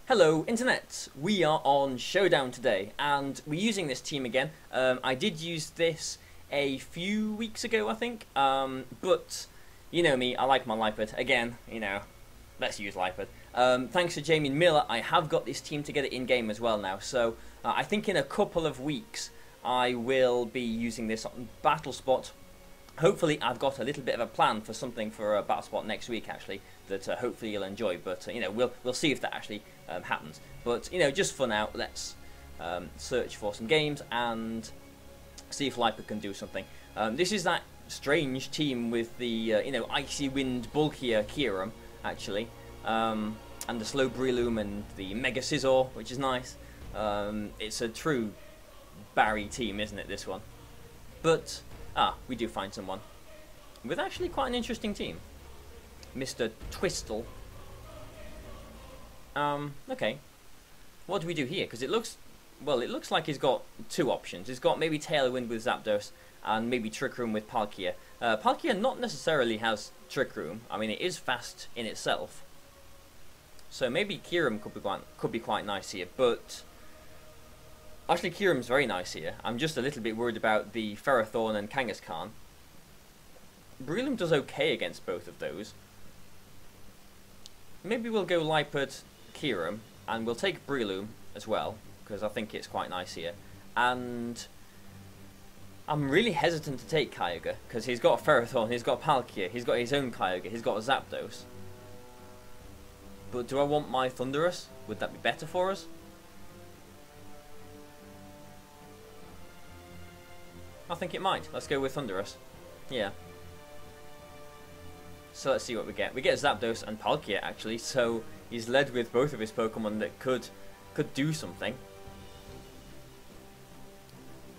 Hello Internet, we are on Showdown today and we're using this team again. I did use this a few weeks ago I think, but you know me, I like my Lipard. Again, let's use Lipard. Thanks to Jamie Miller, I have got this team together in game as well now, so I think in a couple of weeks I will be using this on Battle Spot. Hopefully I've got a little bit of a plan for something for a Battle Spot next week actually that hopefully you'll enjoy, but we'll see if that actually happens. But just for now, let's search for some games and see if Lipa can do something. This is that strange team with the Icy Wind bulkier Kieran actually, and the slow Breloom and the Mega Scizor, which is nice. It's a true Barry team, isn't it, this one? But we do find someone with actually quite an interesting team. Mr. Twistle. Okay. What do we do here? Because it looks like he's got two options. He's got maybe Tailwind with Zapdos and maybe Trick Room with Palkia. Palkia not necessarily has Trick Room. I mean, it is fast in itself. So maybe Kyurem could be quite nice here, but actually Kyurem's very nice here. I'm just a little bit worried about the Ferrothorn and Kangaskhan. Breloom does okay against both of those. Maybe we'll go Lipard, Kyurem, and we'll take Breloom as well, because I think it's quite nice here. And I'm really hesitant to take Kyogre, because he's got Ferrothorn, he's got Palkia, he's got his own Kyogre, he's got a Zapdos. But do I want my Thundurus? Would that be better for us? I think it might. Let's go with Thundurus. Yeah. So let's see what we get. We get Zapdos and Palkia actually, so he's led with both of his Pokemon that could do something.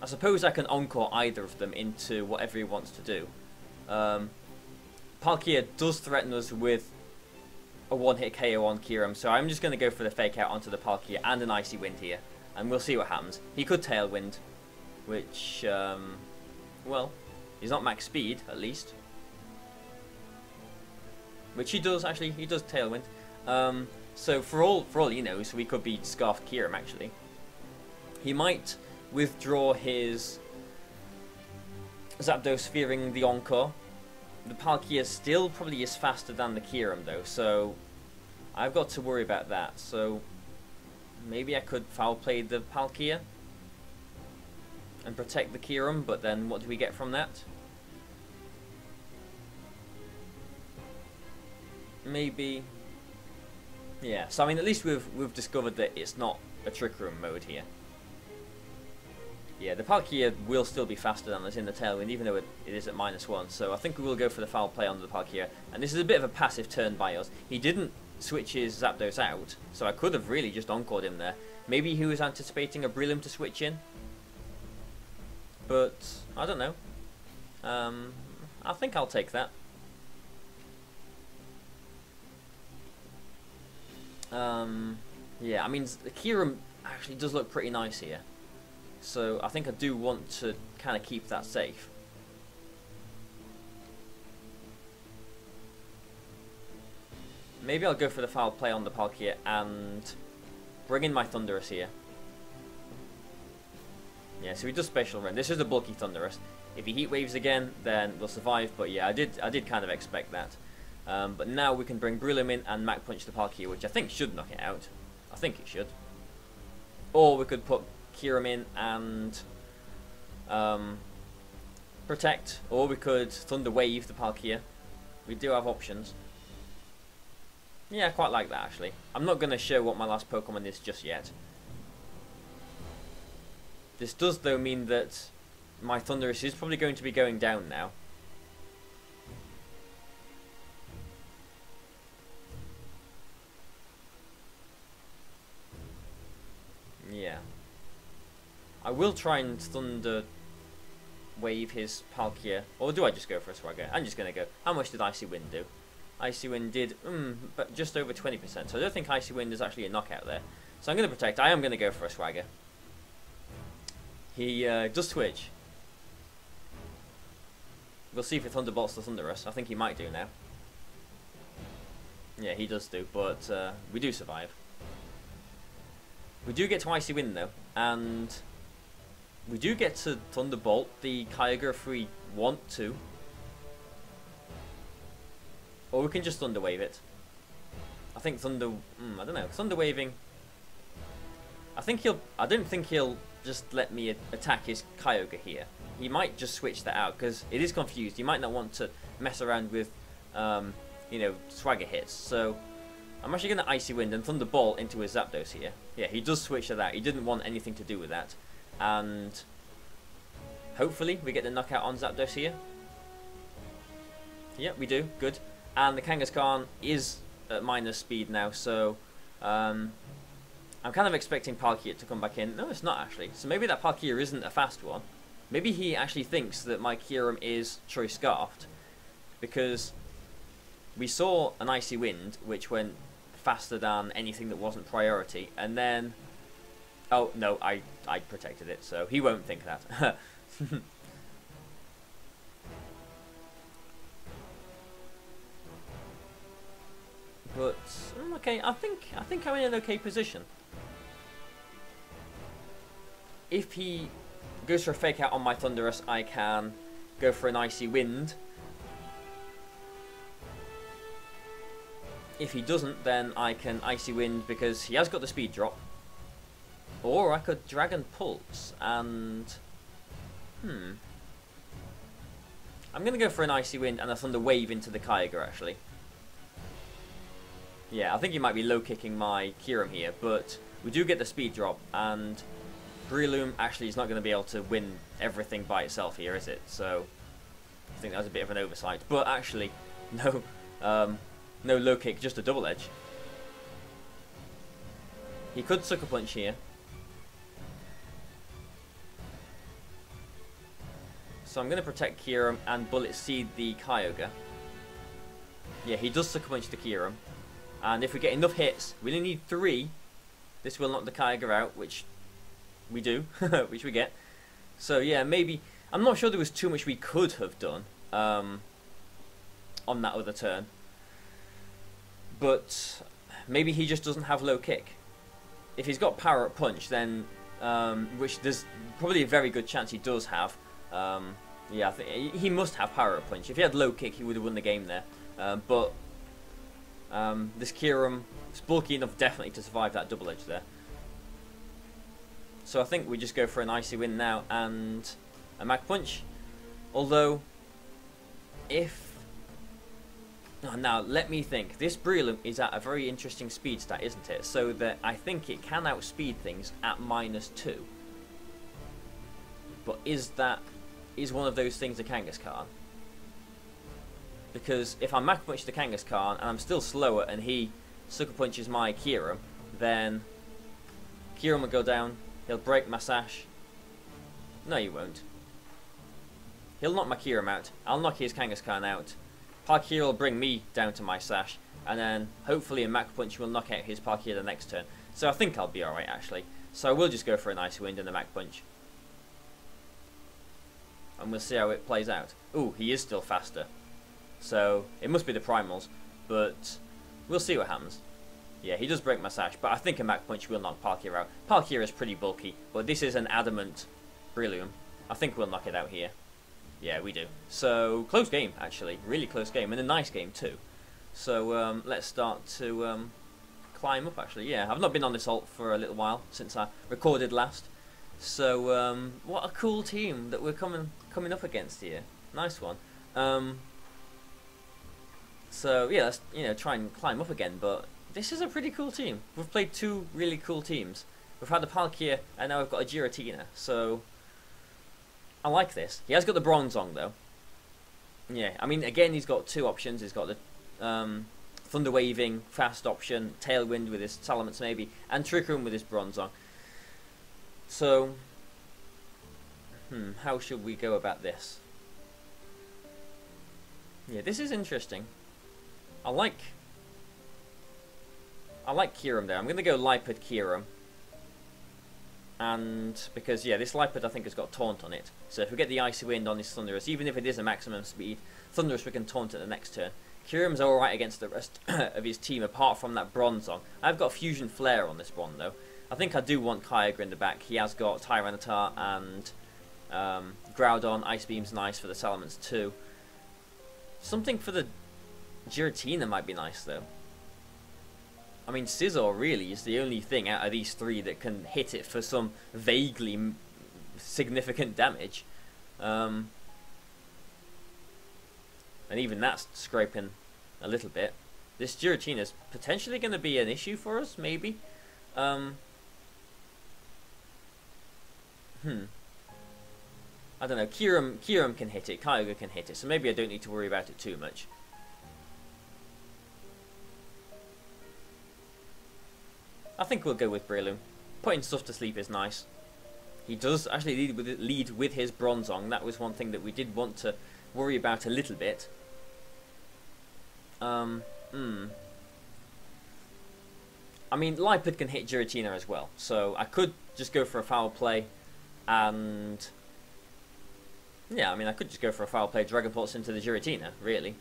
I suppose I can Encore either of them into whatever he wants to do. Palkia does threaten us with a one-hit KO on Kyurem, so I'm just going to go for the Fake Out onto the Palkia and an Icy Wind here, and we'll see what happens. He could Tailwind, which, well, he's not max speed, at least. Which he does, actually, he does Tailwind. So for all he knows, we could be Scarfed Kyurem, actually. He might withdraw his Zapdos fearing the Encore. The Palkia still probably is faster than the Kyurem, though, so I've got to worry about that. So maybe I could Foul Play the Palkia and protect the Kyurem, but then what do we get from that? Maybe, yeah. So I mean, at least we've discovered that it's not a Trick Room mode here. Yeah, the Palkia will still be faster than us in the Tailwind, even though it is at -1. So I think we will go for the Foul Play on the Palkia. And this is a bit of a passive turn by us. He didn't switch his Zapdos out, so I could have really just Encored him there. Maybe he was anticipating a Breloom to switch in. But I don't know. I think I'll take that. Yeah, I mean, the Kyurem actually does look pretty nice here. So I think I do want to kind of keep that safe. Maybe I'll go for the Foul Play on the Palkia and bring in my Thundurus here. Yeah, so he does Special Run. This is a bulky Thundurus. If he Heat Waves again, then we'll survive. But yeah, I did kind of expect that. But now we can bring Breloom in and Mach Punch the Palkia, which I think should knock it out. I think it should. Or we could put Kyurem in and protect, or we could Thunder Wave the Palkia. We do have options. Yeah, I quite like that actually. I'm not going to show what my last Pokemon is just yet. This does though mean that my Thundurus is probably going to be going down now. Yeah. I will try and Thunder Wave his Palkia. Or do I just go for a Swagger? I'm just going to go. How much did Icy Wind do? Icy Wind did but just over 20%. So I don't think Icy Wind is actually a knockout there. So I'm going to protect. I am going to go for a Swagger. He does switch. We'll see if he Thunderbolts the Thundurus. I think he might do now. Yeah, he does do, but we do survive. We do get to Icy Wind though, and we do get to Thunderbolt the Kyogre if we want to. Or we can just Thunder Wave it. I think Thunder... I don't know. Thunder Waving... I don't think he'll just let me attack his Kyogre here. He might just switch that out, because it is confused. He might not want to mess around with, you know, swagger hits. So, I'm actually going to Icy Wind and Thunderbolt into his Zapdos here. Yeah, he does switch to that. He didn't want anything to do with that. And hopefully we get the knockout on Zapdos here. Yeah, we do. Good. And the Kangaskhan is at minus speed now, so I'm kind of expecting Palkia to come back in. No, it's not actually. So maybe that Palkia isn't a fast one. Maybe he actually thinks that my Kyurem is Choice Scarfed, because we saw an Icy Wind which went faster than anything that wasn't priority, and then... Oh, no, I protected it, so he won't think that. But okay, I think I'm in an okay position. If he goes for a fake out on my Thundurus, I can go for an Icy Wind. If he doesn't, then I can Icy Wind because he has got the speed drop. Or I could Dragon Pulse and... I'm going to go for an Icy Wind and a Thunder Wave into the Kyogre actually. Yeah, I think he might be low-kicking my Kyurem here, but we do get the speed drop, and Breloom actually is not going to be able to win everything by itself here, is it? So, I think that was a bit of an oversight. But actually, no low-kick, just a double edge. He could Sucker Punch here. So I'm going to protect Kyurem and Bullet Seed the Kyogre. Yeah, he does Sucker Punch the Kyurem. And if we get enough hits, we only need 3. This will knock the Kyogre out, which we do, which we get. So yeah, maybe... I'm not sure there was too much we could have done on that other turn. But maybe he just doesn't have low kick. If he's got Power Up Punch, then... which there's probably a very good chance he does have. Yeah, I think he must have Power Up Punch. If he had low kick, he would have won the game there. But... this Kyurem is bulky enough definitely to survive that double edge there. So I think we just go for an Icy Wind now and a Mach Punch. Although, if... Oh, now, let me think. This Breloom is at a very interesting speed stat, isn't it? So that I think it can outspeed things at -2. But is one of those things a Kangaskhan? Because if I Mach Punch the Kangaskhan and I'm still slower and he Sucker Punches my Kyurem, then Kyurem will go down, he'll break my Sash. No, he won't. He'll knock my Kyurem out, I'll knock his Kangaskhan out. Palkia will bring me down to my Sash, and then hopefully a Mach Punch will knock out his Palkia the next turn. So I think I'll be alright actually. So I will just go for an Icy Wind and a Mach Punch. And we'll see how it plays out. Ooh, he is still faster. So, it must be the primals, but we'll see what happens. Yeah, he does break my Sash, but I think a Mach Punch will knock Palkia out. Palkia is pretty bulky, but this is an adamant Breloom. I think we'll knock it out here. Yeah, we do. So, close game, actually. Really close game, and a nice game, too. So, let's start to climb up, actually. Yeah, I've not been on this ult for a little while, since I recorded last. So, what a cool team that we're coming up against here. Nice one. So yeah, let's try and climb up again. But this is a pretty cool team. We've played 2 really cool teams. We've had the Palkia, and now we've got a Giratina. So I like this. He has got the Bronzong though. Yeah, I mean again he's got 2 options. He's got the Thunder Waving fast option, Tailwind with his Salamence maybe, and Trick Room with his Bronzong. So how should we go about this? Yeah, this is interesting. I like Kyurem there. I'm going to go Lipid Kyurem. And because, yeah, this Lipid I think has got Taunt on it. So if we get the Icy Wind on this Thundurus, even if it is a maximum speed, Thundurus we can Taunt it the next turn. Kyurem's alright against the rest of his team apart from that Bronzong. I've got Fusion Flare on this one though. I think I do want Kyogre in the back. He has got Tyranitar and Groudon. Ice Beam's nice for the Salamence too. Something for the Giratina might be nice though. I mean, Scizor really is the only thing out of these three that can hit it for some vaguely significant damage. And even that's scraping a little bit. This Giratina is potentially going to be an issue for us, maybe. I don't know. Kyurem can hit it. Kyogre can hit it. So maybe I don't need to worry about it too much. I think we'll go with Breloom. Putting stuff to sleep is nice. He does actually lead with his Bronzong. That was one thing that we did want to worry about a little bit. I mean, Lipid can hit Giratina as well, so I could just go for a foul play, and yeah, I mean, I could just go for a foul play, Dragon Pulse into the Giratina, really.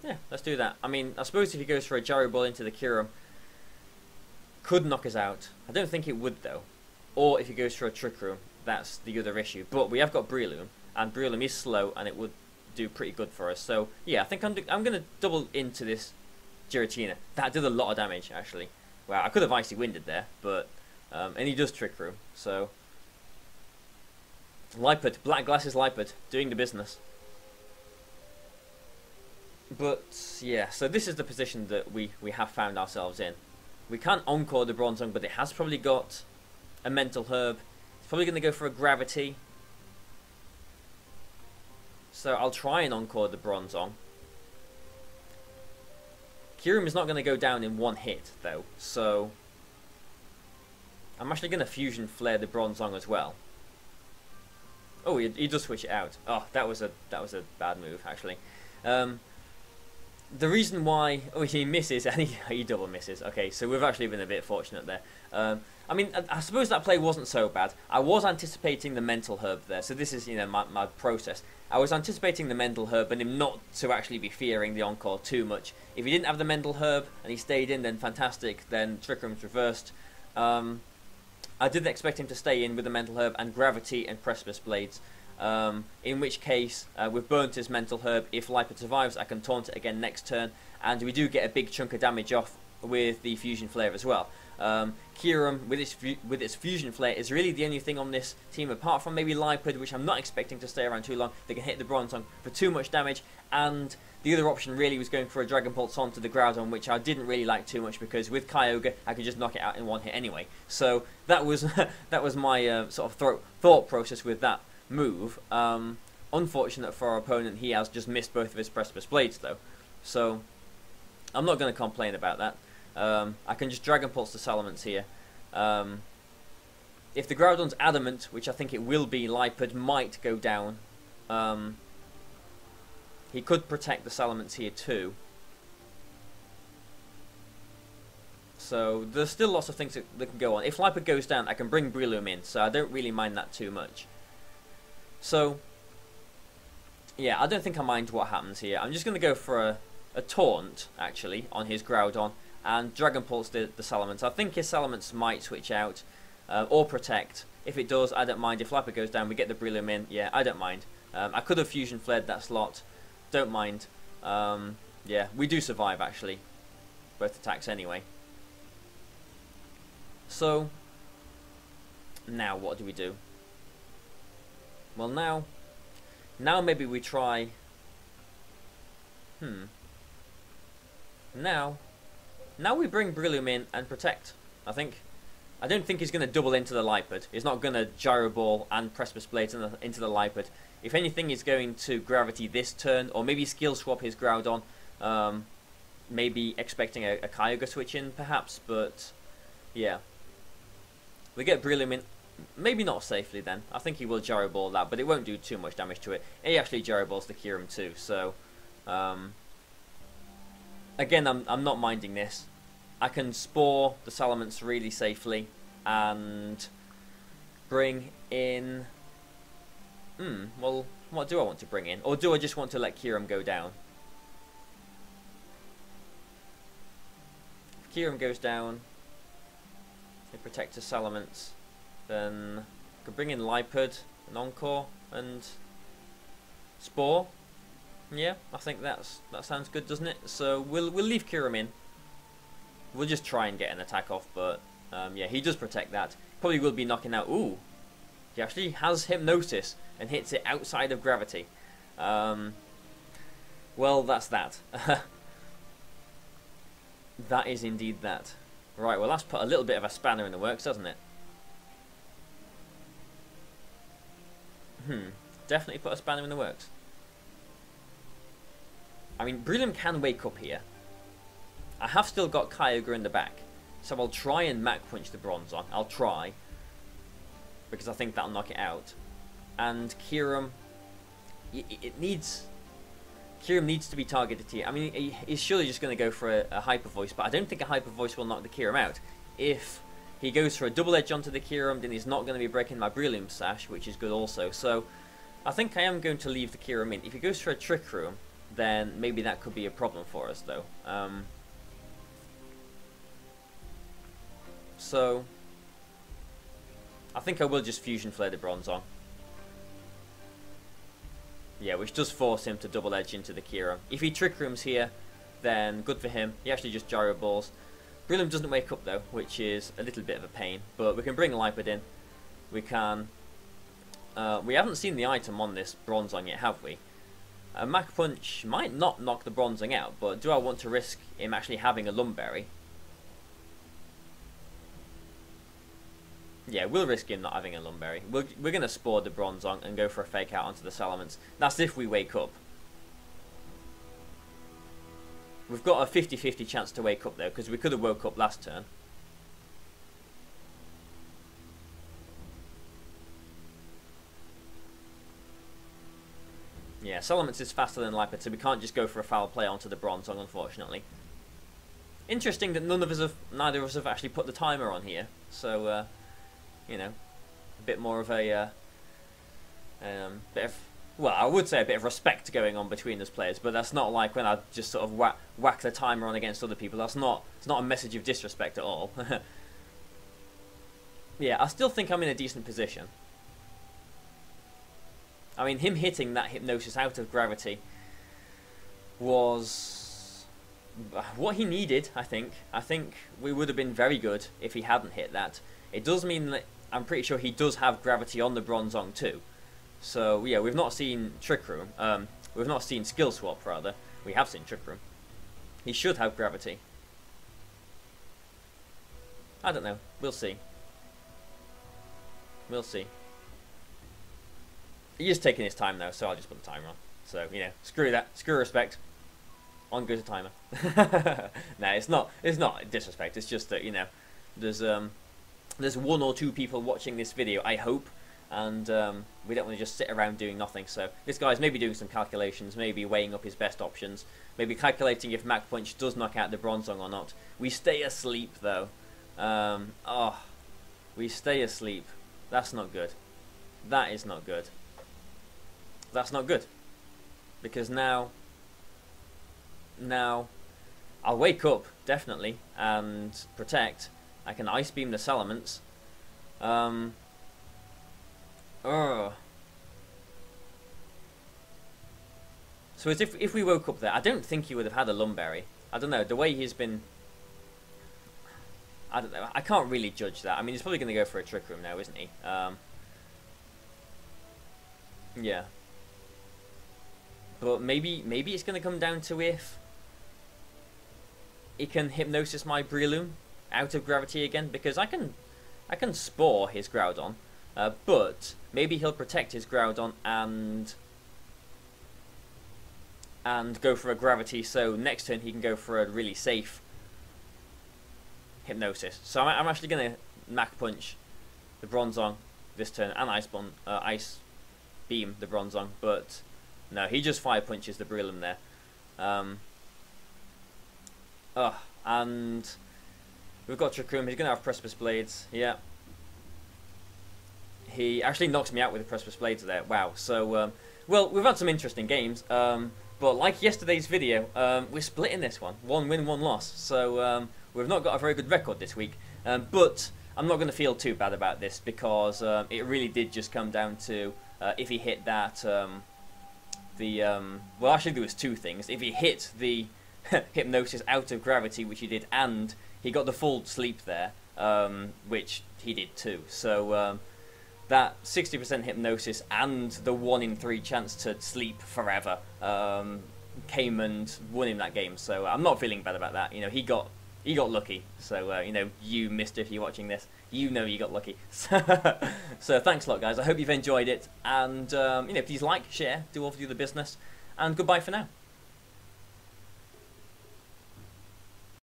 Yeah, let's do that. I mean, I suppose if he goes for a Gyro Ball into the Kyurem, could knock us out. I don't think it would though. Or if he goes for a Trick Room, that's the other issue. But we have got Breloom, and Breloom is slow, and it would do pretty good for us. So yeah, I think I'm going to double into this Giratina. That did a lot of damage actually. Wow, I could have Icy Winded there, but and he does Trick Room. So Lipid, Black Glasses Lipid, doing the business. But yeah, so this is the position that we have found ourselves in. We can't Encore the Bronzong, but it has probably got a Mental Herb. It's probably going to go for a Gravity. So I'll try and Encore the Bronzong. Kyurem is not going to go down in one hit, though. So I'm actually going to Fusion Flare the Bronzong as well. Oh, he does switch it out. Oh, that was a bad move, actually. The reason why... Oh, he misses and he double misses. Okay, so we've actually been a bit fortunate there. I mean, I suppose that play wasn't so bad. I was anticipating the Mental Herb there, so this is, you know, my process. I was anticipating the Mental Herb and him not to actually be fearing the Encore too much. If he didn't have the Mental Herb and he stayed in, then fantastic. Then Trick Room's reversed. I didn't expect him to stay in with the Mental Herb and Gravity and Precipice Blades. In which case, we've burnt his Mental Herb. If Lipid survives, I can taunt it again next turn, and we do get a big chunk of damage off with the Fusion Flare as well. Kyurem, with its Fusion Flare, is really the only thing on this team, apart from maybe Lipid, which I'm not expecting to stay around too long. They can hit the Bronzong for too much damage, and the other option really was going for a Dragon Pulse onto the Groudon, which I didn't really like too much, because with Kyogre, I could just knock it out in one hit anyway. So that was that was my sort of thought process with that move. Unfortunate for our opponent, he has just missed both of his Precipice Blades though, so I'm not going to complain about that. I can just Dragon Pulse the Salamence here. If the Groudon's adamant, which I think it will be, Lipid might go down. He could protect the Salamence here too. So there's still lots of things that can go on. If Lipid goes down, I can bring Breloom in, so I don't really mind that too much. So yeah, I don't think I mind what happens here. I'm just going to go for a Taunt, actually, on his Groudon, and Dragon Pulse the Salamence. I think his Salamence might switch out, or Protect. If it does, I don't mind. If Lipid goes down, we get the Breloom in. Yeah, I don't mind. I could have Fusion Flared that slot. Don't mind. Yeah, we do survive, actually. Both attacks anyway. So, now what do we do? Well, now maybe we try... Now we bring Breloom in and Protect, I think. I don't think he's going to double into the Lipid. He's not going to Gyro Ball and Precipice Blades into the Lipid. If anything, he's going to Gravity this turn, or maybe Skill Swap his Groudon. Maybe expecting a Kyogre switch in, perhaps, but yeah. We get Breloom in, maybe not safely then. I think he will Gyro Ball that, but it won't do too much damage to it. He actually Gyro Balls the Kyurem too, so... again, I'm not minding this. I can Spore the Salamence really safely and bring in... well, what do I want to bring in? Or do I just want to let Kyurem go down? If Kieran goes down. He protects his Salamence. Then could bring in Lipard, and Encore, and Spore. Yeah, I think that sounds good, doesn't it? So we'll leave Kieran in. We'll just try and get an attack off, but yeah, he does protect that. Probably will be knocking out. Ooh, he actually has Hypnosis and hits it outside of gravity. Well, that's that. That is indeed that. Right, well, that's put a little bit of a spanner in the works, doesn't it? Definitely put a spanner in the works. I mean, Breloom can wake up here. I have still got Kyogre in the back, so I'll try and Mach Punch the Bronzong. I'll try, because I think that'll knock it out. And Kyurem, Kyurem needs to be targeted here. I mean, he's surely just going to go for a Hyper Voice, but I don't think a Hyper Voice will knock the Kyurem out. If he goes for a Double Edge onto the Kyurem, then he's not going to be breaking my Breloom Sash, which is good also. So I think I am going to leave the Kyurem in. If he goes for a Trick Room, then maybe that could be a problem for us, though. So I think I will just Fusion Flare the Bronzong. Yeah, which does force him to Double Edge into the Kyurem. If he Trick Rooms here, then good for him. He actually just Gyro Balls. Breloom doesn't wake up though, which is a little bit of a pain. But we can bring Lipard in. We can. We haven't seen the item on this Bronzong yet, have we? A Mach Punch might not knock the Bronzong out, but do I want to risk him actually having a Lumberry? Yeah, we'll risk him not having a Lumberry. We're going to Spore the Bronzong and go for a Fake Out onto the Salamence. That's if we wake up. We've got a 50-50 chance to wake up though, because we could have woke up last turn. Yeah, Salamence is faster than Lipard, so we can't just go for a foul play onto the Bronzong, unfortunately. Interesting that neither of us have actually put the timer on here. So, you know, a bit more of a bit of, well, I would say a bit of respect going on between us players, but that's not like when I just sort of whack the timer on against other people. It's not a message of disrespect at all. Yeah, I still think I'm in a decent position. I mean, him hitting that Hypnosis out of gravity was what he needed, I think. I think we would have been very good if he hadn't hit that. It does mean that I'm pretty sure he does have gravity on the Bronzong too. So, yeah, we've not seen Trick Room. We've not seen Skill Swap, rather. We have seen Trick Room. He should have gravity. I don't know. We'll see. We'll see. He is taking his time though, so I'll just put the timer on. So, you know, screw that. Screw respect. On goes the timer. No, it's not disrespect. It's just that, you know, there's one or two people watching this video, I hope, and we don't want to just sit around doing nothing. So this guy's maybe doing some calculations, maybe weighing up his best options, maybe calculating if Mach Punch does knock out the Bronzong or not. We stay asleep though. We stay asleep. That's not good. That is not good. That's not good. Because now I'll wake up, definitely, and protect. I can Ice Beam the Salamence. So as if we woke up there, I don't think he would have had a Lumberry. I don't know, the way he's been... I don't know, I can't really judge that. I mean, he's probably going to go for a Trick Room now, isn't he? Yeah. But maybe it's going to come down to if he can Hypnosis my Breloom out of gravity again, because I can Spore his Groudon, but maybe he'll protect his Groudon and go for a gravity, so next turn he can go for a really safe Hypnosis. So I'm actually going to Mach Punch the Bronzong this turn and Ice Beam the Bronzong, but no, he just Fire Punches the Breloom there. And we've got Trick Room. He's going to have Precipice Blades. Yeah. He actually knocks me out with the Precipice Blades there. Wow. So, well, we've had some interesting games. But like yesterday's video, we're splitting this one. 1 win, 1 loss. So we've not got a very good record this week. But I'm not going to feel too bad about this because it really did just come down to if he hit that... well, actually there was two things. If he hit the hypnosis out of gravity, which he did, and he got the full sleep there, which he did too. So that 60% hypnosis and the 1 in 3 chance to sleep forever came and won him that game. So I'm not feeling bad about that. You know, he got lucky. So you know, you mister, if you're watching this, you know you got lucky. So thanks a lot, guys. I hope you've enjoyed it, and you know, please like, share, do all of the business, and goodbye for now.